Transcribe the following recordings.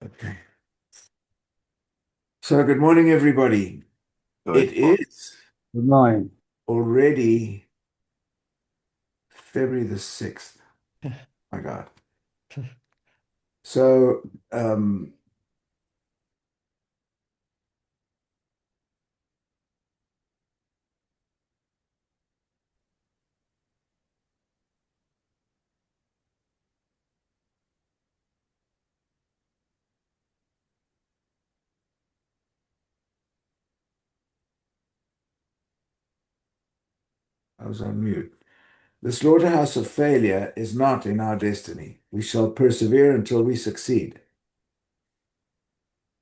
Okay. So, good morning, everybody. It Good. is Good morning. already February the 6th. My God. So, I was on mute. The slaughterhouse of failure is not in our destiny. We shall persevere until we succeed.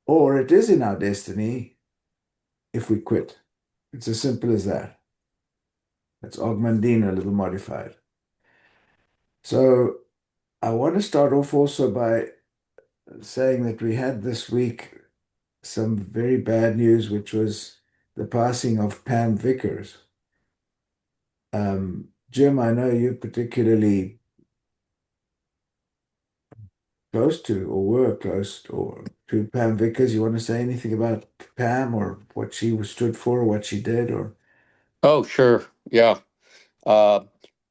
Or it is in our destiny if we quit. It's as simple as that. It's Augmandina, a little modified. So, I want to start off also by saying that we had this week some very bad news, which was the passing of Pam Vickers. Jim, I know you're particularly close to or were close or to Pam Vickers. You want to say anything about Pam or what she was stood for, or what she did, or Oh, sure. Yeah. Uh,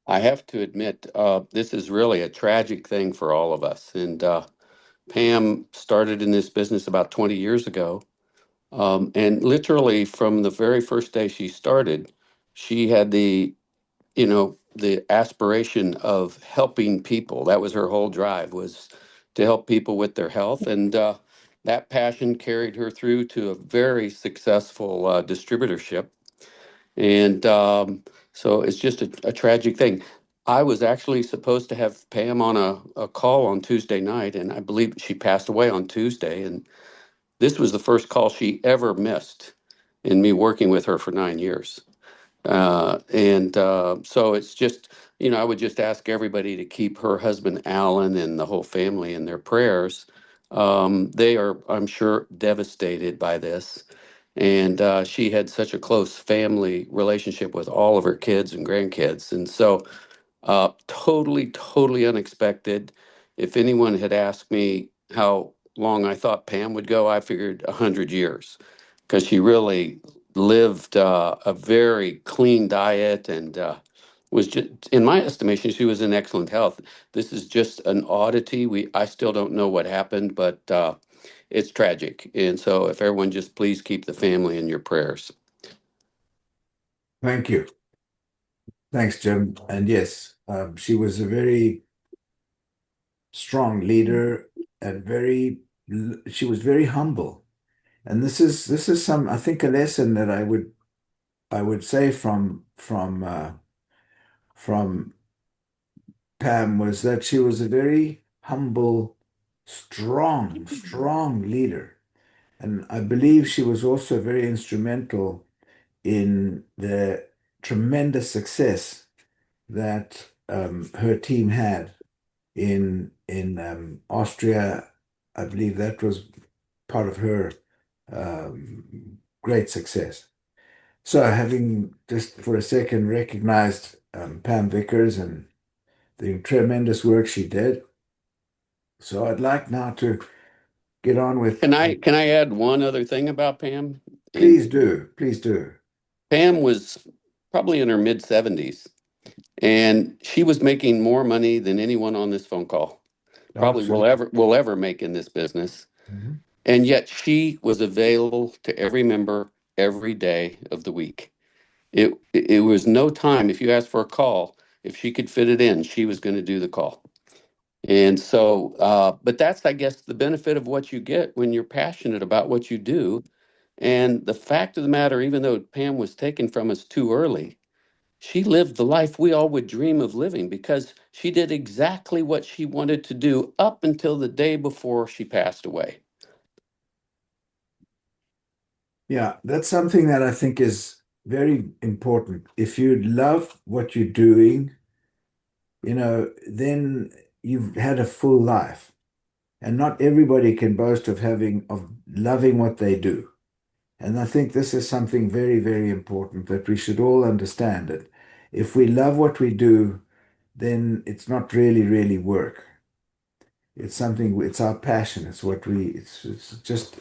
I have to admit, this is really a tragic thing for all of us. And Pam started in this business about 20 years ago. And literally from the very first day she started, she had the aspiration of helping people. That was her whole drive, was to help people with their health. And that passion carried her through to a very successful distributorship. And so it's just a tragic thing. I was actually supposed to have Pam on a call on Tuesday night, and I believe she passed away on Tuesday. And this was the first call she ever missed in me working with her for 9 years. And so it's just, I would just ask everybody to keep her husband, Alan, and the whole family in their prayers. They are, I'm sure, devastated by this. And she had such a close family relationship with all of her kids and grandkids. And so totally, totally unexpected. If anyone had asked me how long I thought Pam would go, I figured 100 years, because she really lived a very clean diet and was just, in my estimation, she was in excellent health. This is just an oddity. I still don't know what happened, but it's tragic. And so, if everyone just please keep the family in your prayers. thank you. Thanks, Jim. And yes, she was a very strong leader and she was very humble. And this is some, I think, a lesson that I would say from Pam was that she was a very humble, strong leader. And I believe she was also very instrumental in the tremendous success that her team had in Austria. I believe that was part of her great success. So, having just for a second recognized Pam Vickers and the tremendous work she did, so I'd like now to get on with. Can I add one other thing about Pam? And Please do, please do. Pam was probably in her mid 70s, and she was making more money than anyone on this phone call probably will Absolutely. ever make in this business. Mhm. And yet she was available to every member every day of the week. It was no time. If you asked for a call, if she could fit it in, she was going to do the call. And so, but that's, I guess, the benefit of what you get when you're passionate about what you do. And the fact of the matter, even though Pam was taken from us too early, she lived the life we all would dream of living, because she did exactly what she wanted to do up until the day before she passed away. Yeah, that's something that I think is very important. If you love what you're doing, then you've had a full life. And not everybody can boast of loving what they do. And I think this is something very, very important that we should all understand that if we love what we do, then it's not really, really work. It's something, it's our passion. It's what we, it's just,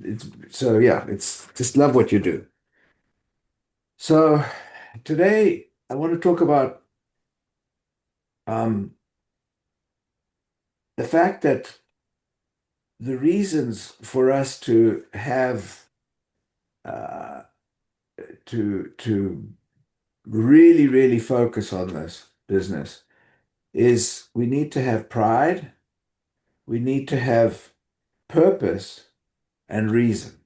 it's, so yeah, it's just love what you do. So today I want to talk about um, the fact that the reasons for us to have, uh, to really, really focus on this business is we need to have pride, we need to have purpose and reason.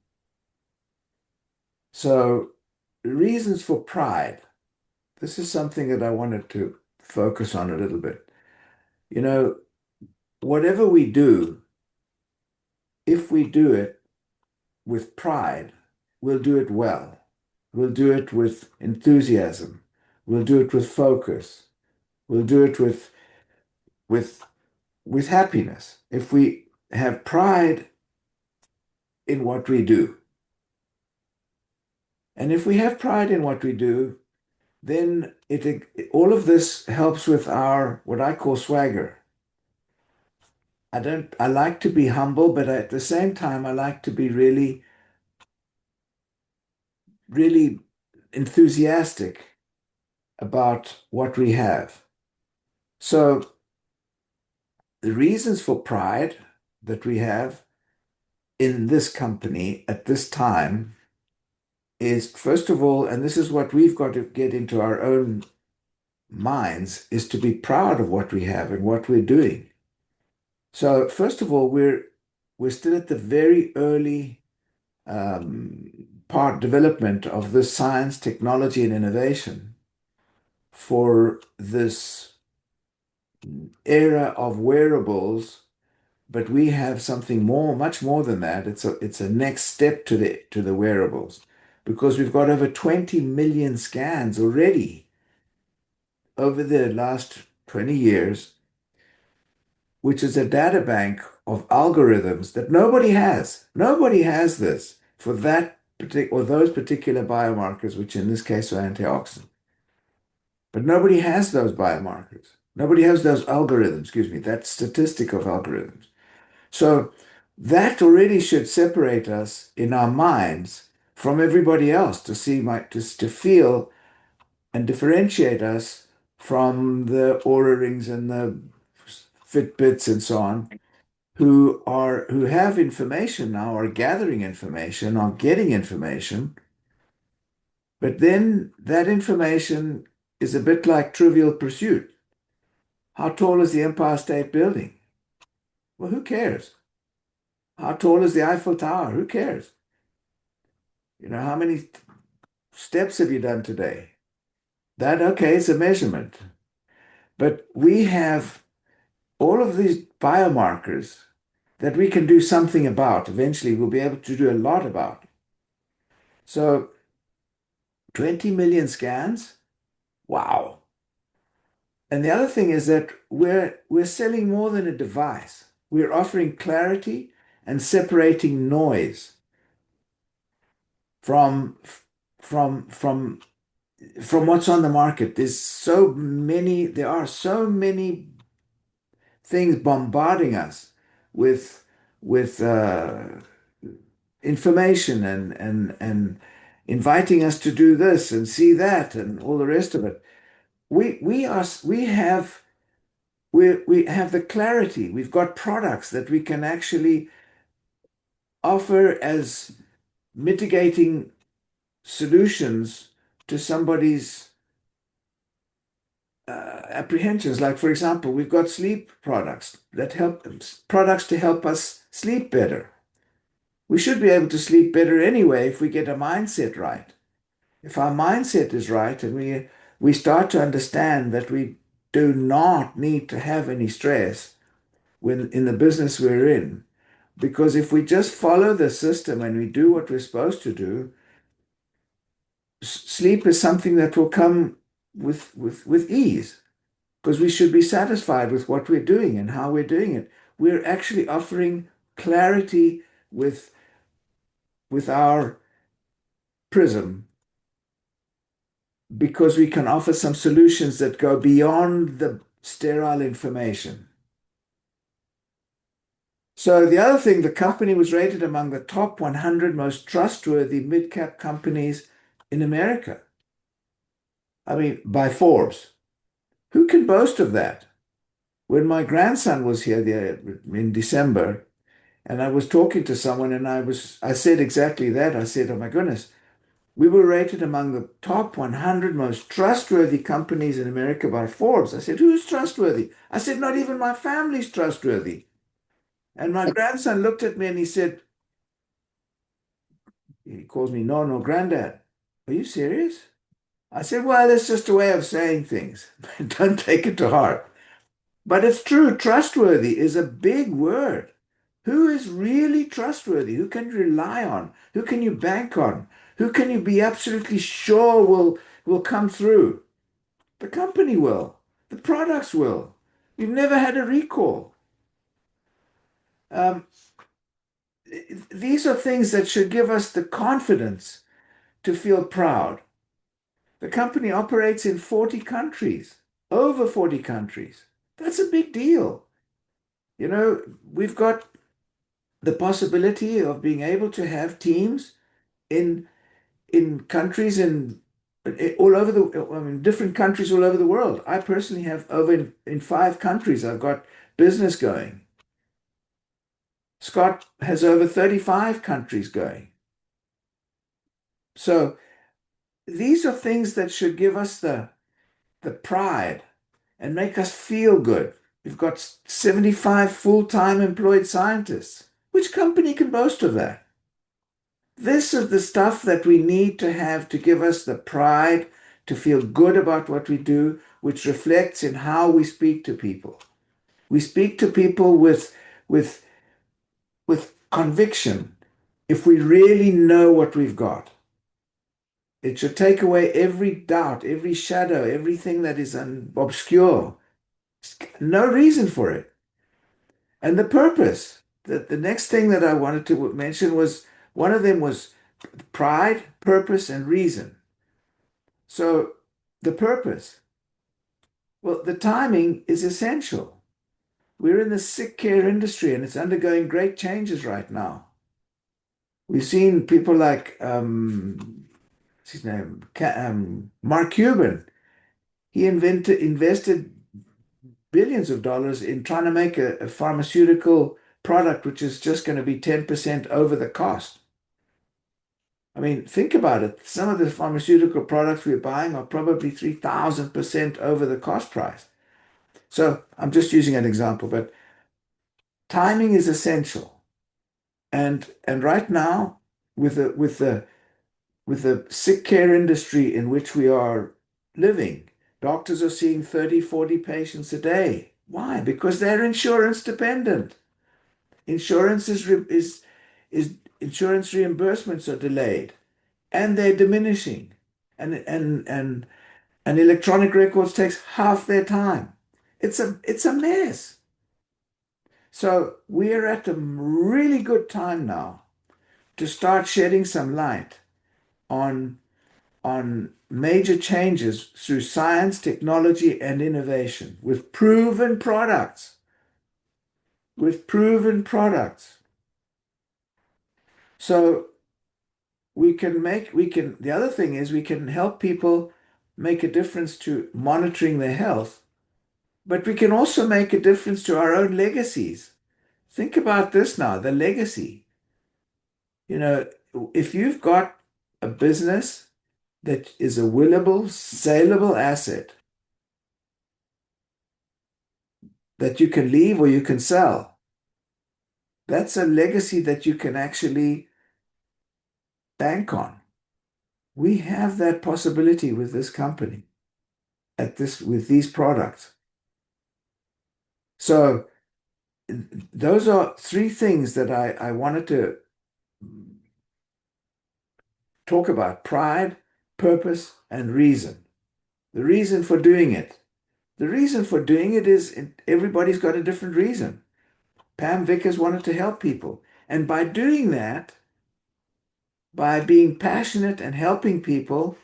So, reasons for pride. This is something that I wanted to focus on a little bit. You know, whatever we do, if we do it with pride, we'll do it well. We'll do it with enthusiasm. We'll do it with focus. We'll do it with with happiness. If we have pride in what we do, and if we have pride in what we do, then all of this helps with our what I call swagger. I like to be humble, but at the same time, I like to be really, really enthusiastic about what we have. So the reasons for pride that we have in this company at this time is, first of all, and this is what we've got to get into our own minds, is to be proud of what we have and what we're doing. So first of all, we're still at the very early part development of this science, technology, and innovation for this era of wearables. But we have something more, much more than that. It's a next step to the wearables because we've got over 20 million scans already over the last 20 years, which is a data bank of algorithms that nobody has. Nobody has this for that particular or those particular biomarkers, which in this case are antioxidants. But nobody has those biomarkers. Nobody has those algorithms, excuse me, that statistic of algorithms. So that already should separate us in our minds from everybody else to see to feel and differentiate us from the Aura rings and the Fitbits and so on who have information now, are gathering information, are getting information, but then that information is a bit like Trivial Pursuit. How tall is the Empire State Building? Well, who cares? How tall is the Eiffel Tower? Who cares? How many steps have you done today? That, okay, it's a measurement. But we have all of these biomarkers that we can do something about. Eventually, we'll be able to do a lot about. So 20 million scans? Wow. And the other thing is that we're selling more than a device. We're offering clarity and separating noise from from from from what's on the market. There are so many things bombarding us with with information and inviting us to do this and see that and all the rest of it. We have the clarity. We've got products that we can actually offer as mitigating solutions to somebody's apprehensions. Like, for example, we've got sleep products to help us sleep better. We should be able to sleep better anyway if we get a mindset right. If our mindset is right and we start to understand that we do not need to have any stress when in the business we're in, because if we just follow the system and we do what we're supposed to do, sleep is something that will come with ease because we should be satisfied with what we're doing and how we're doing it. We're actually offering clarity with our prism because we can offer some solutions that go beyond the sterile information. So the other thing, the company was rated among the top 100 most trustworthy mid-cap companies in America. I mean, by Forbes. Who can boast of that? When my grandson was here in December, and I was talking to someone, and I said exactly that. I said, "Oh my goodness, we were rated among the top 100 most trustworthy companies in America by Forbes." I said, "Who's trustworthy?" I said, "Not even my family's trustworthy." And my grandson looked at me and he said, he calls me, "No, no, granddad. Are you serious?" I said, "Well, it's just a way of saying things. Don't take it to heart." But it's true. Trustworthy is a big word. Who is really trustworthy? Who can you rely on? Who can you bank on? Who can you be absolutely sure will come through? The company will. The products will. You've never had a recall. Um, these are things that should give us the confidence to feel proud. The company operates in 40 countries, over 40 countries. That's a big deal. You know, we've got the possibility of being able to have teams in countries in all over I mean, different countries all over the world. I personally have over in 5 countries. I've got business going. Scott has over 35 countries going. So these are things that should give us the pride and make us feel good. We've got 75 full-time employed scientists. Which company can boast of that? This is the stuff that we need to have to give us the pride to feel good about what we do, which reflects in how we speak to people. We speak to people with, with conviction if we really know what we've got. It should take away every doubt, every shadow, everything that is obscure. No reason for it. And the purpose. The next thing that I wanted to mention was one of them was pride, purpose, and reason. So the purpose, well, the timing is essential. We're in the sick care industry and it's undergoing great changes right now. We've seen people like, what's his name? Mark Cuban. He invested billions of dollars in trying to make a pharmaceutical product which is just going to be 10% over the cost. I mean, think about it. Some of the pharmaceutical products we're buying are probably 3,000% over the cost price. So I'm just using an example, but timing is essential. And right now, with the sick care industry in which we are living, doctors are seeing 30, 40 patients a day. Why? Because they're insurance dependent. Insurance is insurance reimbursements are delayed and they're diminishing. And electronic records takes half their time. It's a mess. So we're at a really good time now to start shedding some light on major changes through science, technology, and innovation with proven products. With proven products. So the other thing is we can help people make a difference to monitoring their health, but we can also make a difference to our own legacies. Think about this now, the legacy. You know, if you've got a business that is a willable, saleable asset that you can leave or you can sell, that's a legacy that you can actually bank on. We have that possibility with this company, with these products. So those are 3 things that I wanted to talk about: pride, purpose, and reason. The reason for doing it. The reason for doing it is everybody's got a different reason. Pam Vickers wanted to help people. And by doing that, by being passionate and helping people,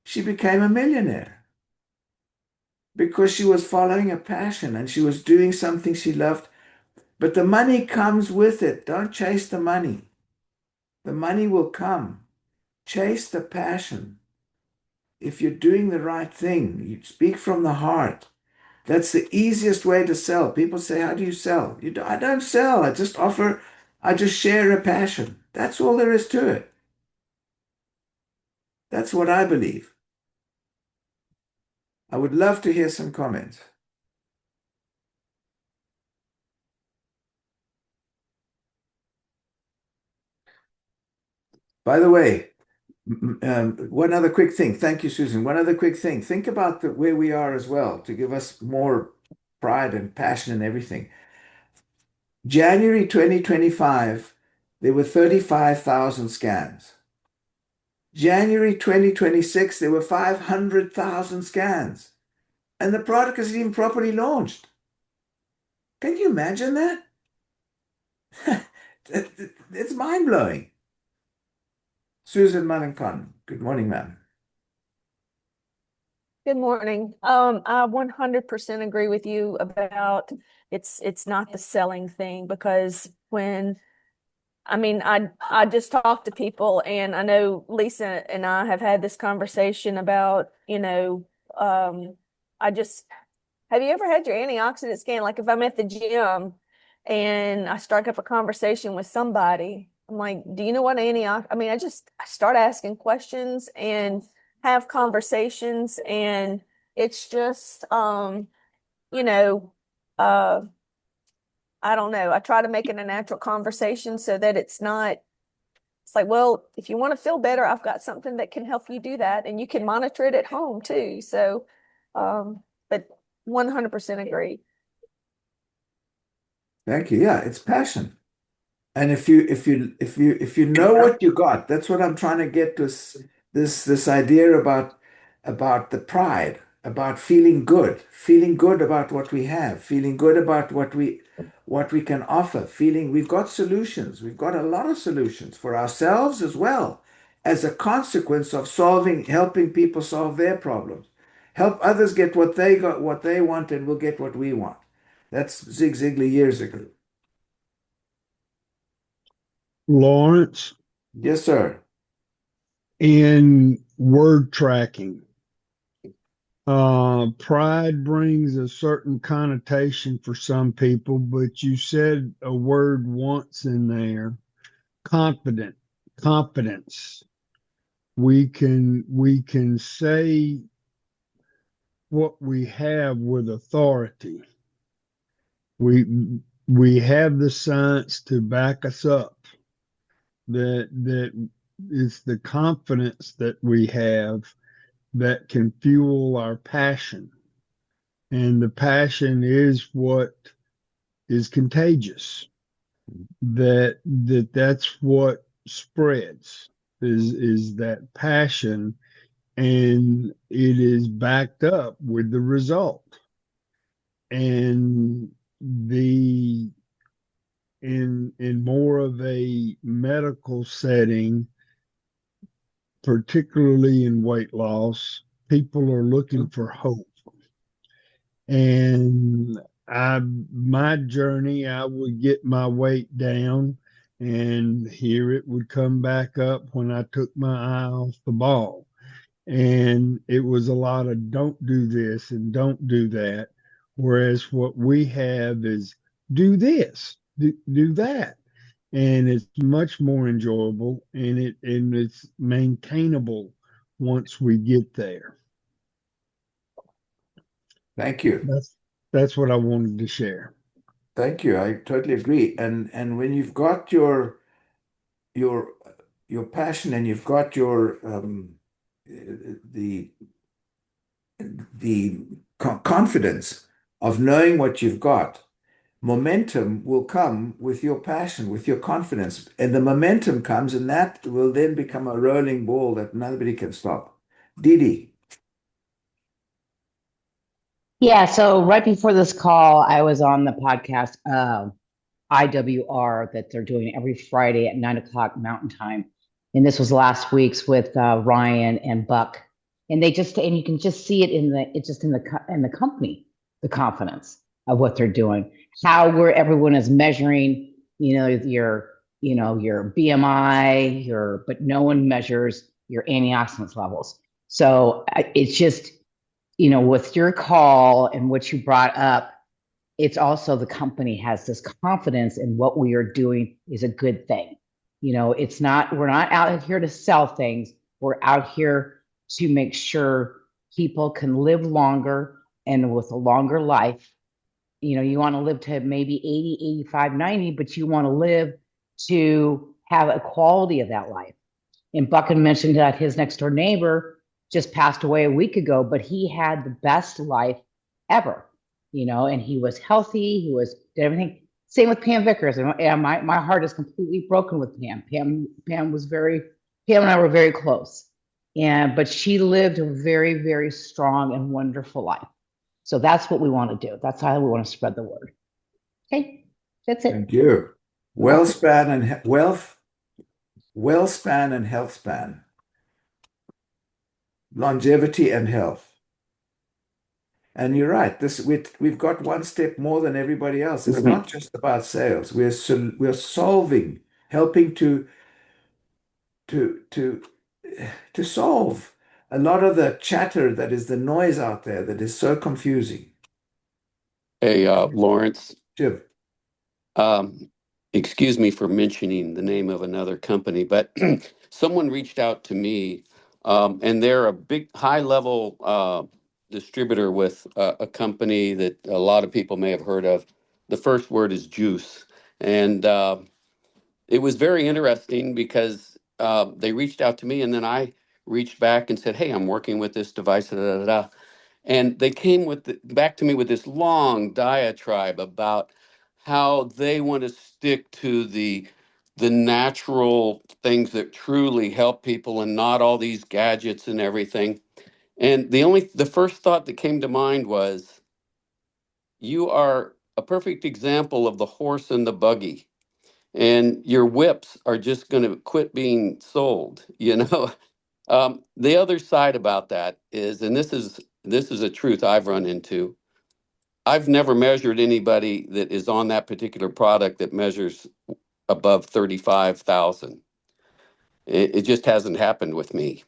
she became a millionaire because she was following a passion and she was doing something she loved But the money comes with it. Don't chase the money. The money will come. Chase the passion. If you're doing the right thing, you speak from the heart. That's the easiest way to sell. People say, how do you sell? I don't sell. I just share a passion. That's all there is to it. That's what I believe. I would love to hear some comments. By the way, one other quick thing. Thank you, Susan. One other quick thing. Think about where we are as well to give us more pride and passion and everything. January 2025, there were 35,000 scans. January 2026, there were 500,000 scans. And the product isn't even properly launched. Can you imagine that? It's mind-blowing. Susan Malincon, good morning, ma'am. Good morning. I 100% agree with you about it's not the selling thing, because I just talk to people, and I know Lisa and I have had this conversation about, I just have you ever had your antioxidant scan? Like if I'm at the gym and I strike up a conversation with somebody, I'm like, do you know what antioxidant? I start asking questions and have conversations, and it's just you know, uh I don't know. I try to make it a natural conversation so that it's like, well, if you want to feel better, I've got something that can help you do that, and you can monitor it at home too. So but 100% agree. Thank you. Yeah, it's passion. And if you know what you got, that's what I'm trying to get to this idea about the pride, about feeling good about what we have, feeling good about what we can offer, feeling we've got solutions. We've got a lot of solutions for ourselves as well as a consequence of helping people solve their problems. Help others get what they got, what they want, and we'll get what we want. That's Zig Ziglar years ago. Lawrence, Yes, sir. in word tracking, pride brings a certain connotation for some people, but you said a word once in there, confident, confidence. We can say what we have with authority. We have the science to back us up. That it's the confidence that we have that can fuel our passion. And the passion is what is contagious. That's what spreads is that passion, and it is backed up with the result. And the in more of a medical setting, particularly in weight loss, people are looking for hope. And my journey, I would get my weight down, and here it would come back up when I took my eye off the ball. And it was a lot of don't do this and don't do that. Whereas what we have is do this, do that. And it's much more enjoyable, and it's maintainable once we get there. Thank you. That's what I wanted to share. Thank you. I totally agree. And when you've got your your passion and you've got your the confidence of knowing what you've got, momentum will come with your passion, with your confidence, and the momentum comes, and that will then become a rolling ball that nobody can stop. Didi. Yeah, so right before this call, I was on the podcast IWR that they're doing every Friday at 9 o'clock Mountain Time, and this was last week's with Ryan and Buck, and you can just see it in the company, the confidence. of what they're doing, how where everyone is measuring, your BMI, but no one measures your antioxidants levels. So it's just, with your call and what you brought up, it's also the company has this confidence in what we are doing is a good thing. We're not out here to sell things. We're out here to make sure people can live longer and with a longer life. You want to live to maybe 80, 85, 90, but you want to live to have a quality of that life. And Buchan mentioned that his next door neighbor just passed away a week ago, but he had the best life ever, and he was healthy. He was everything. Same with Pam Vickers. And my heart is completely broken with Pam. Pam and I were very close. But she lived a very, very strong and wonderful life. So that's what we want to do. That's how we want to spread the word. Okay, that's it. Thank you. Wealth span and health span, longevity and health. And you're right. We've got one step more than everybody else. It's not just about sales. We're solving, helping to to to solve a lot of the chatter that is the noise out there that is so confusing. Hey, Lawrence, Jim, um, excuse me for mentioning the name of another company, but someone reached out to me, and they're a big, high-level distributor with a company that a lot of people may have heard of. The first word is juice, and it was very interesting because they reached out to me, and then I reached back and said, "Hey, I'm working with this device." Da, da, da, da. And they came back to me with this long diatribe about how they want to stick to the natural things that truly help people and not all these gadgets and everything. And the first thought that came to mind was, you are a perfect example of the horse and the buggy, and your whips are just going to quit being sold, you know. The other side about that is, and this is a truth I've run into. I've never measured anybody that is on that particular product that measures above 35,000. It just hasn't happened with me.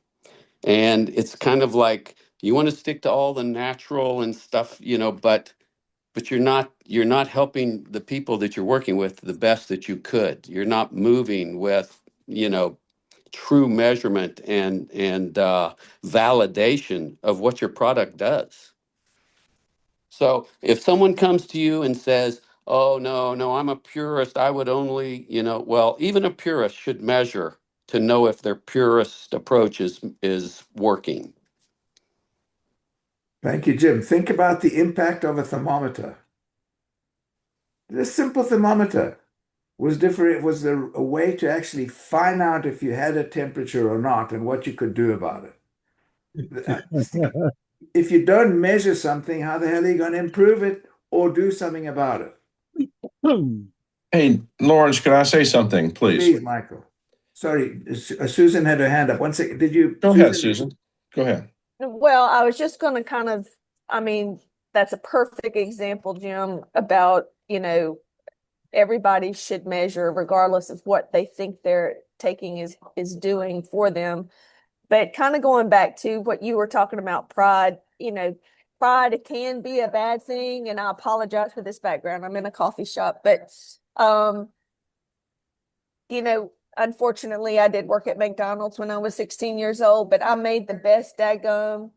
And it's kind of like, you want to stick to all the natural and stuff, but you're not helping the people that you're working with the best that you could. You're not moving with, true measurement and validation of what your product does. So if someone comes to you and says, "Oh, no, no, I'm a purist. I would only," well, even a purist should measure to know if their purist approach is working. thank you, Jim. Think about the impact of a thermometer. This simple thermometer was different. It was a way to actually find out if you had a temperature or not and what you could do about it. If you don't measure something, how the hell are you going to improve it or do something about it? Hey, Lawrence, can I say something, please? Please, Michael. Sorry, Susan had her hand up. One second. Did you? Go ahead, Susan. Go ahead. Well, I was just going to I mean, that's a perfect example, Jim, about, everybody should measure regardless of what they think they're taking is doing for them. But kind of going back to what you were talking about, pride, pride can be a bad thing. And I apologize for this background. I'm in a coffee shop, but, unfortunately, I did work at McDonald's when I was 16 years old, but I made the best daggum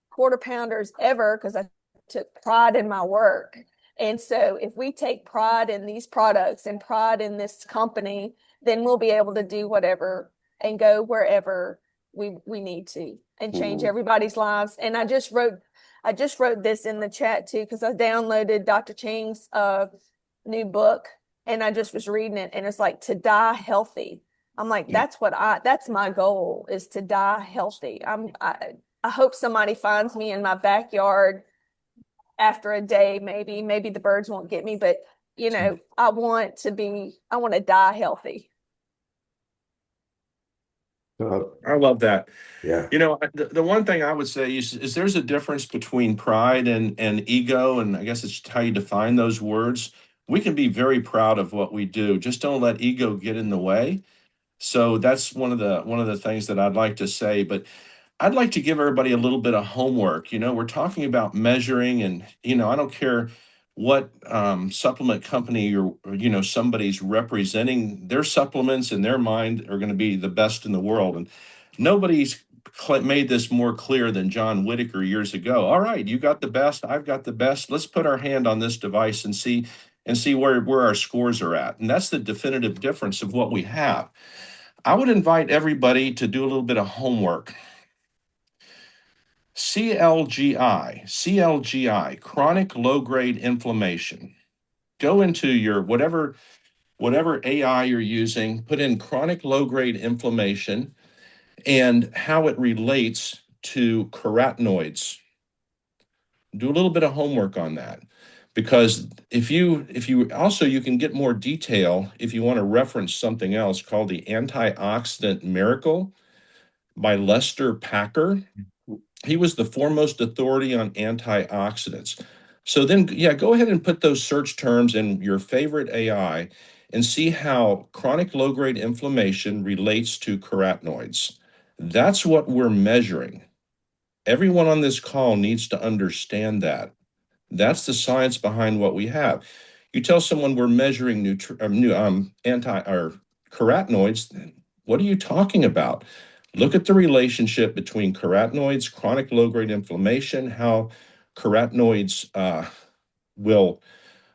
quarter pounders ever because I took pride in my work. And so if we take pride in these products and pride in this company, then we'll be able to do whatever and go wherever we need to and change everybody's lives. And I just wrote this in the chat too, because I downloaded Dr. Ching's new book and I just was reading it, and it's like, to die healthy. I'm like, that's my goal, is to die healthy. I hope somebody finds me in my backyard after a day, maybe the birds won't get me, but I want to die healthy. So, I love that. yeah. You know, the one thing I would say is there's a difference between pride and ego, and I guess it's how you define those words. We can be very proud of what we do. Just don't let ego get in the way. So that's one of the things that I'd like to say. But I'd like to give everybody a little bit of homework. You know, we're talking about measuring, and I don't care what supplement company somebody's representing. Their supplements in their mind are going to be the best in the world, and nobody's made this more clear than John Whitaker years ago. All right, you got the best, I've got the best. Let's put our hand on this device and see where our scores are at, and that's the definitive difference of what we have. I would invite everybody to do a little bit of homework. CLGI, chronic low-grade inflammation. Go into your whatever AI you're using, put in chronic low-grade inflammation and how it relates to carotenoids. Do a little bit of homework on that. Because if you also, you can get more detail if you want to reference something else called the Antioxidant Miracle by Lester Packer. He was the foremost authority on antioxidants. So then, yeah, go ahead and put those search terms in your favorite AI and see how chronic low-grade inflammation relates to carotenoids. That's what we're measuring. Everyone on this call needs to understand that. That's the science behind what we have. You tell someone we're measuring anti or carotenoids, what are you talking about? Look at the relationship between carotenoids, chronic low-grade inflammation, how carotenoids will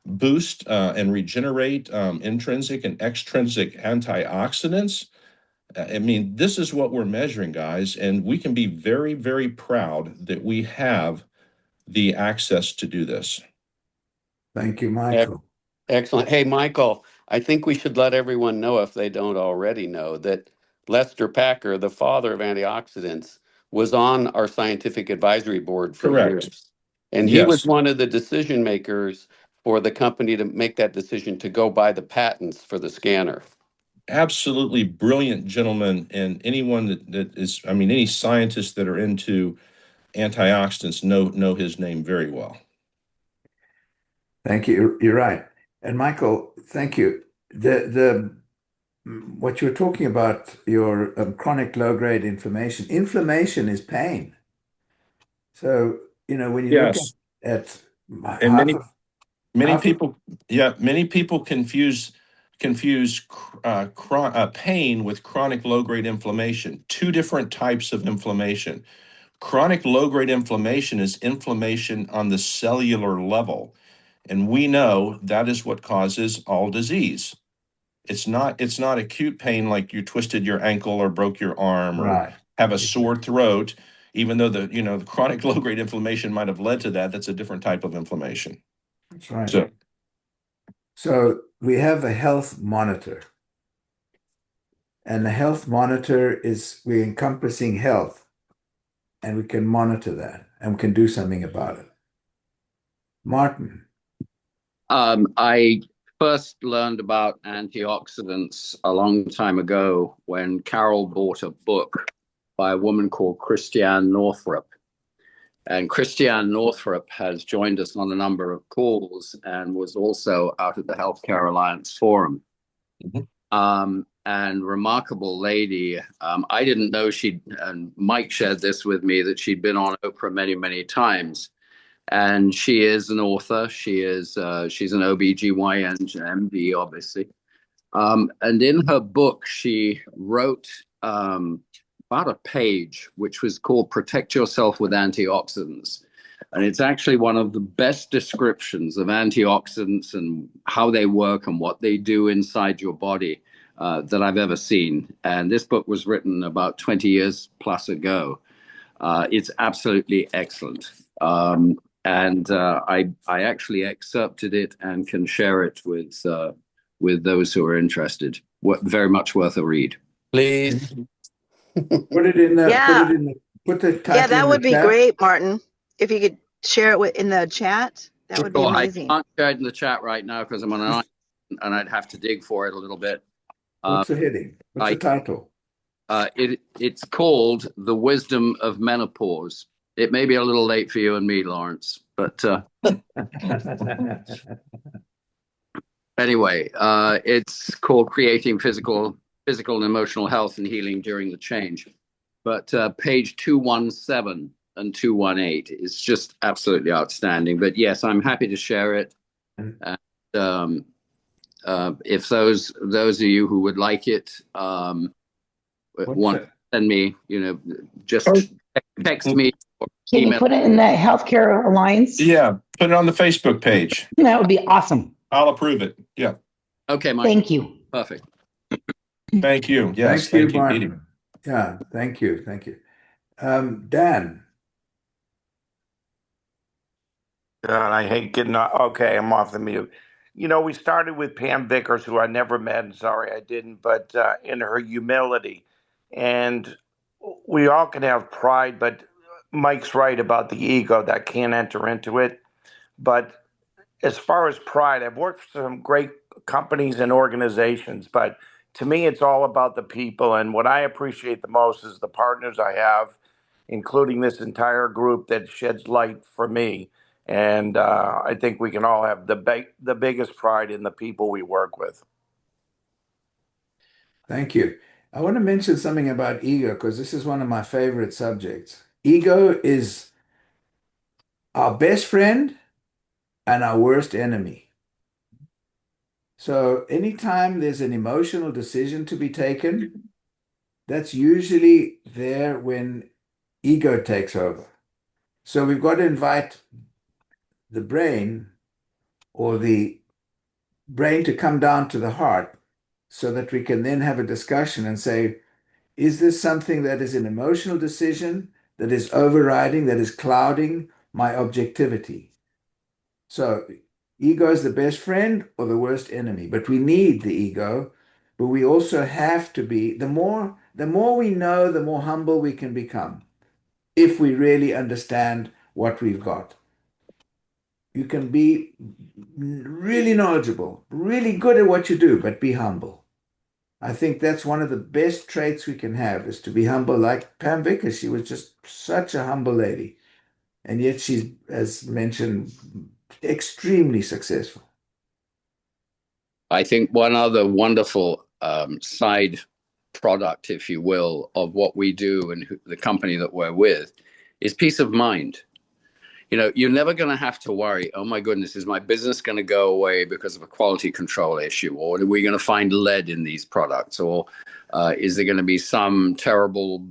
boost and regenerate intrinsic and extrinsic antioxidants. I mean, this is what we're measuring, guys, and we can be very, very proud that we have the access to do this. Thank you, Michael. Excellent. Hey, Michael, I think we should let everyone know, if they don't already know, that Lester Packer, the father of antioxidants, was on our scientific advisory board for Correct. years. And he was Yes. one of the decision makers for the company to make that decision to go buy the patents for the scanner. Absolutely brilliant gentleman, and anyone that is, I mean, any scientists that are into antioxidants know his name very well. Thank you. You're right. And Michael, thank you. The what you were talking about, your chronic low-grade inflammation. Inflammation is pain. So, when you look Yes, at and half of many half of people, many people confuse pain with chronic low-grade inflammation. Two different types of inflammation. Chronic low-grade inflammation is inflammation on the cellular level, and we know that is what causes all disease. It's not acute pain like you twisted your ankle or broke your arm or right. have a sore throat, even though the chronic low-grade inflammation might have led to that. That's a different type of inflammation. That's right. So So we have a health monitor, and the health monitor we're encompassing health, and we can monitor that and we can do something about it. Martin. I first learned about antioxidants a long time ago when Carol bought a book by a woman called Christiane Northrup. And Christiane Northrup has joined us on a number of calls and was also out at the Healthcare Alliance Forum. And remarkable lady. I didn't know and Mike shared this with me, that she'd been on Oprah many, many times. And she is an author. She's an OBGYN MD, obviously. And in her book, she wrote about a page which was called Protect Yourself with Antioxidants. And it's actually one of the best descriptions of antioxidants and how they work and what they do inside your body that I've ever seen. And this book was written about 20 years plus ago. It's absolutely excellent. And I actually excerpted it and can share it with those who are interested. Very much worth a read. Please. Put it in the Yeah. put the Yeah, title that in would the be chat. great, Martin. If you could share it in the chat, that would be Sure, amazing. I can't share it in the chat right now because I'm on an island and I'd have to dig for it a little bit. What's the heading? What's the title? It's called The Wisdom of Menopause. It may be a little late for you and me, Lawrence, but anyway, it's called Creating Physical and Emotional Health and Healing During the Change. But page 217 and 218 is just absolutely outstanding. But yes, I'm happy to share it. And, if those of you who would like it want to send me, just text me or Can you email. put it in the Healthcare Alliance? Yeah, put it on the Facebook page. That would be awesome. I'll approve it. Yeah. Okay, Mike. Thank you. Perfect. Thank you. Yes, Thank you, thank you, Petey. Martin. Yeah, thank you. Thank you. Dan. I hate getting off. Okay, I'm off the mute. We started with Pam Vickers, who I never met, and sorry I didn't, but in her humility. And we all can have pride, but Mike's right about the ego that can't enter into it. But as far as pride, I've worked for some great companies and organizations, but to me, it's all about the people. And what I appreciate the most is the partners I have, including this entire group that sheds light for me. And I think we can all have the biggest pride in the people we work with. Thank you. I want to mention something about ego because this is one of my favorite subjects. Ego is our best friend and our worst enemy. So anytime there's an emotional decision to be taken, that's usually there when ego takes over. So we've got to invite the brain or the brain to come down to the heart so that we can then have a discussion and say, is this something that is an emotional decision that is overriding, that is clouding my objectivity? So ego is the best friend or the worst enemy, but we need the ego, but we also have to be, the more we know, the more humble we can become if we really understand what we've got. You can be really knowledgeable, really good at what you do, but be humble. I think that's one of the best traits we can have is to be humble, like Pam Vickers. She was just such a humble lady. And yet she's, as mentioned, extremely successful. I think one other wonderful side product, if you will, of what we do and the company that we're with is peace of mind. You're never going to have to worry, oh my goodness, is my business going to go away because of a quality control issue? Or are we going to find lead in these products? Or is there going to be some terrible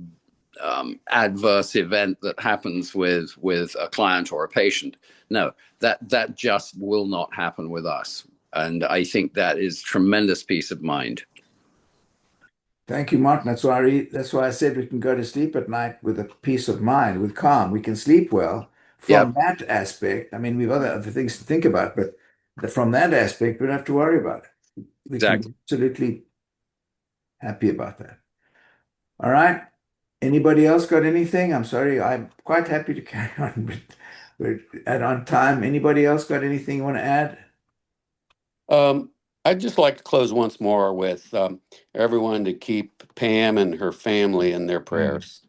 adverse event that happens with a client or a patient? No, that just will not happen with us. And I think that is tremendous peace of mind. Thank you, Martin. That's why I said we can go to sleep at night with a peace of mind, with calm. We can sleep well from that aspect. I mean, we've other things to think about, but from that aspect, we don't have to worry about it. We can be absolutely happy about that. All right. Anybody else got anything? I'm sorry, I'm quite happy to carry on, but we're on time. Anybody else got anything you want to add? I'd just like to close once more with everyone to keep Pam and her family in their prayers.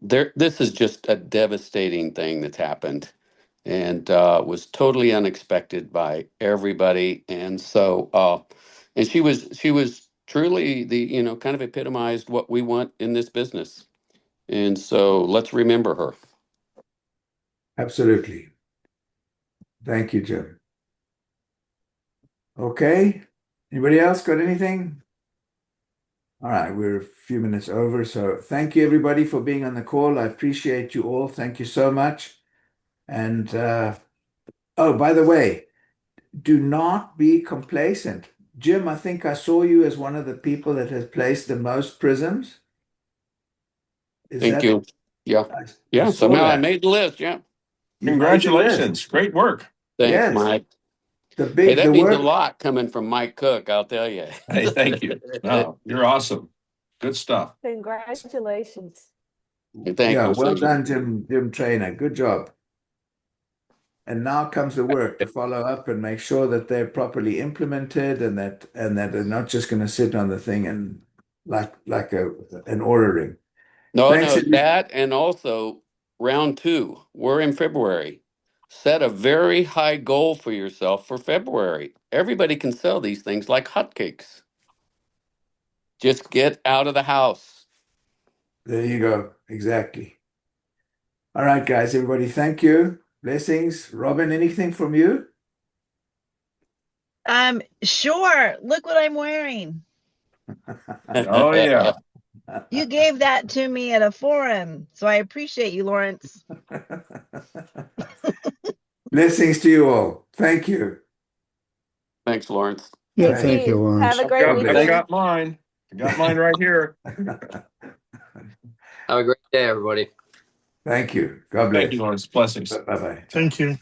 This is just a devastating thing that's happened and was totally unexpected by everybody. And so, and she was truly kind of epitomized what we want in this business. And so let's remember her. Absolutely. Thank you, Jim. Okay. Anybody else got anything? All right, we're a few minutes over. So thank you, everybody, for being on the call. I appreciate you all. Thank you so much. And oh, by the way, do not be complacent. Jim, I think I saw you as one of the people that has placed the most prisms. Thank you. Yeah. I saw Somehow I that. made the list. Yeah. You made the list. Congratulations. Great work. Thanks, Yes. Mike. Hey, That the means a work. lot coming from Mike Cook, I'll tell you. Hey, thank you. No, you're awesome. Good stuff. Congratulations. Thank Yeah, you. well done, Jim Trainer. Good job. And now comes the work to follow up and make sure that they're properly implemented and that they're not just going to sit on the thing and like an ordering. No, Thanks. no, that and also round two. We're in February. Set a very high goal for yourself for February. Everybody can sell these things like hotcakes. Just get out of the house. There you go. Exactly. All right, guys, everybody, thank you. Blessings. Robin, anything from you? Sure. Look what I'm wearing. Oh yeah. You gave that to me at a forum, so I appreciate you, Lawrence. Blessings to you all. Thank you. Thanks, Lawrence. Yeah, Thank Thank thank you, you. Have Lawrence. a great I've weekend. got mine. I got mine right here. Have a great day, everybody. Thank you. God Thank bless. you, Lawrence. Blessings. Bye-bye. Thank you.